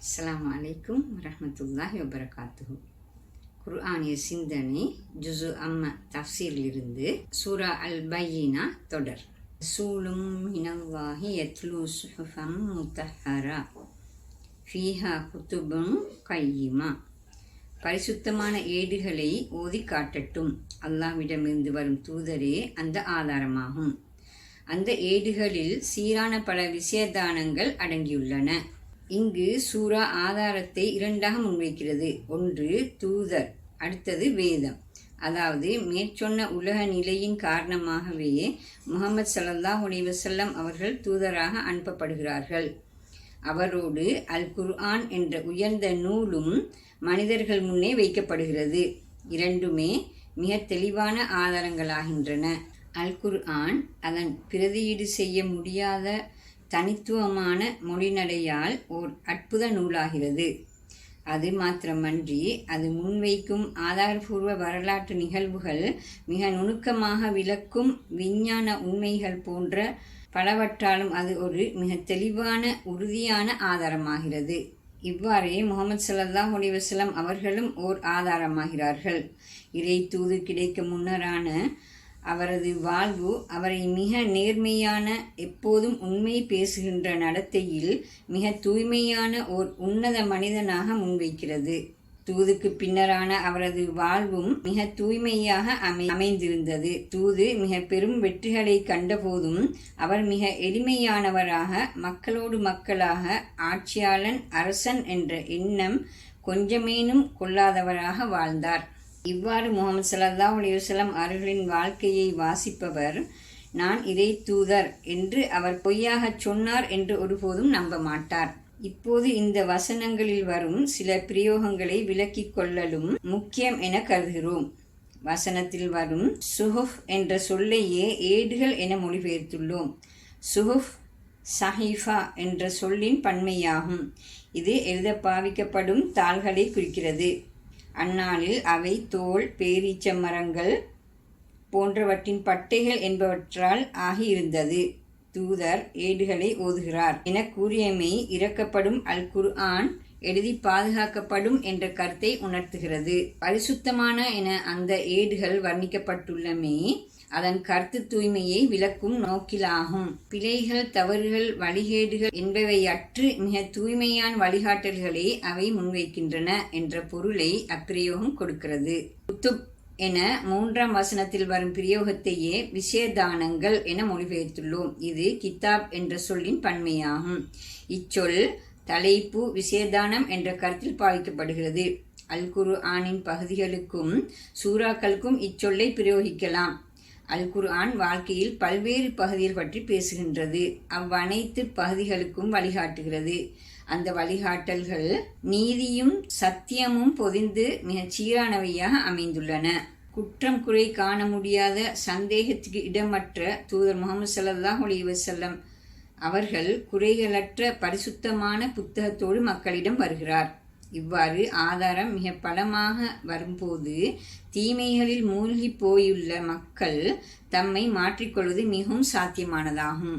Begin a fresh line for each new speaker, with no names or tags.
அஸ்ஸலாமு அலைக்கும் வரஹ்மத்துல்லாஹி வபரகாத்துஹு. குர்ஆனிய சிந்தனை ஜுஸு அம்ம தஃப்சீரிலிருந்து சூரா அல் பையினா தொடர். ரசூலும் மினல்லாஹி யத்லூ சுஹுஃபம் முத்தஹ்ஹரா ஃபீஹா குதுபுன் கையிமா. பரிசுத்தமான ஏடுகளை ஓதி காட்டட்டும். அல்லாஹ்விடமிருந்து வரும் தூதரே அந்த ஆதாரமாகும். அந்த ஏடுகளில் சீரான பல விஷயதானங்கள் அடங்கியுள்ளன. இங்கு சூரா ஆதாரத்தை இரண்டாக முன்வைக்கிறது. ஒன்று தூதர், அடுத்தது வேதம். அதாவது மேற்சொன்ன உலக நிலையின் காரணமாகவே முஹம்மது ஸல்லல்லாஹு அலைஹி வஸல்லம் அவர்கள் தூதராக அனுப்பப்படுகிறார்கள். அவரோடு அல் குர்ஆன் என்ற உயர்ந்த நூலும் மனிதர்கள் முன்னே வைக்கப்படுகிறது. இரண்டுமே மிக தெளிவான ஆதாரங்களாகின்றன. அல் குர்ஆன் அதன் பிரதியீடு செய்ய முடியாத தனித்துவமான மொழிநடையால் ஓர் அற்புத நூலாகிறது. அது மாத்திரமன்றி அது முன்வைக்கும் ஆதாரபூர்வ வரலாற்று நிகழ்வுகள் மிக நுணுக்கமாக விளக்கும் விஞ்ஞான உண்மைகள் போன்ற பலவற்றாலும் அது ஒரு மிக தெளிவான உறுதியான ஆதாரமாகிறது. இவ்வாறே முஹம்மது ஸல்லல்லாஹு அலைஹி வஸல்லம் அவர்களும் ஓர் ஆதாரமாகிறார்கள். இறை தூது கிடைக்க முன்னரான அவரது வாழ்வு அவரை மிக நேர்மையான, எப்போதும் உண்மை பேசுகின்ற நடத்தையில் மிக தூய்மையான ஓர் உன்னத மனிதனாக முன்வைக்கிறது. தூதுக்கு பின்னரான அவரது வாழ்வும் மிக தூய்மையாக அமைந்திருந்தது. தூது மிக பெரும் வெற்றிகளை கண்டபோதும் அவர் மிக எளிமையானவராக, மக்களோடு மக்களாக, ஆட்சியாளன் அரசன் என்ற எண்ணம் கொஞ்சமேனும் கொள்ளாதவராக வாழ்ந்தார். இவ்வாறு முஹம்மது ஸல்லல்லாஹு அலைஹி வஸல்லம் அவர்களின் வாழ்க்கையை வாசிப்பவர், நான் இறை தூதர் என்று அவர் பொய்யாகச் சொன்னார் என்று ஒருபோதும் நம்ப மாட்டார். இப்போது இந்த வசனங்களில் வரும் சில பிரயோகங்களை விளக்கிக் கொள்ளலும் முக்கியம் என கருதுகிறோம். வசனத்தில் வரும் சுஹுஃப் என்ற சொல்லையே ஏடுகள் என மொழிபெயர்த்துள்ளோம். சுஹுஃப் சஹீஃபா என்ற சொல்லின் பன்மையாகும். இது எழுத பாவிக்கப்படும் தாள்களை குறிக்கிறது. அந்நாளில் அவை தோல், பேரீச்ச மரங்கள் போன்றவற்றின் பட்டைகள் என்பவற்றால் ஆகியிருந்தது. தூதர் ஏடுகளை ஓதுகிறார் என கூறியமை இறக்கப்படும் அல் குர்ஆன் எழுதி பாதுகாக்கப்படும் என்ற கருத்தை உணர்த்துகிறது. பரிசுத்தமான என அந்த ஏடுகள் வர்ணிக்கப்பட்டுள்ளமே அதன் கருத்து தூய்மையை விளக்கும் நோக்கிலாகும். பிழைகள், தவறுகள், வழிகேடுகள் என்பவையற்று மிக தூய்மையான வழிகாட்டல்களை அவை முன்வைக்கின்றன என்ற பொருளை அப்பிரயோகம் கொடுக்கிறது. குத்துப் என 3ஆம் வசனத்தில் வரும் பிரயோகத்தையே விஷயதானங்கள் என மொழிபெயர்த்துள்ளோம். இது கிதாப் என்ற சொல்லின் பன்மையாகும். இச்சொல் தலைப்பு விஷயதானம் என்ற கருத்தில் பாவிக்கப்படுகிறது. அல் குர்ஆனின் பகுதிகளுக்கும் சூறாக்களுக்கும் இச்சொல்லை பிரயோகிக்கலாம். அல் குர்ஆன் வாழ்க்கையில் பல்வேறு பகுதிகள் பற்றி பேசுகின்றது. அவ்வனைத்து பகுதிகளுக்கும் வழிகாட்டுகிறது. அந்த வழிகாட்டல்கள் நீதியும் சத்தியமும் பொதிந்து மிகச் சீரானவையாக அமைந்துள்ளன. குற்றம் குறை காண முடியாத, சந்தேகத்துக்கு இடமற்ற தூதர் முஹம்மது ஸல்லல்லாஹு அலைஹி வஸல்லம் அவர்கள் குறைகளற்ற பரிசுத்தமான புத்தகத்தோடு மக்களிடம் வருகிறார். இவ்வாறு ஆதாரம் மிக பலமாக வரும்போது தீமைகளில் மூழ்கி போயுள்ள மக்கள் தம்மை மாற்றிக்கொள்வது மிகவும் சாத்தியமானதாகும்.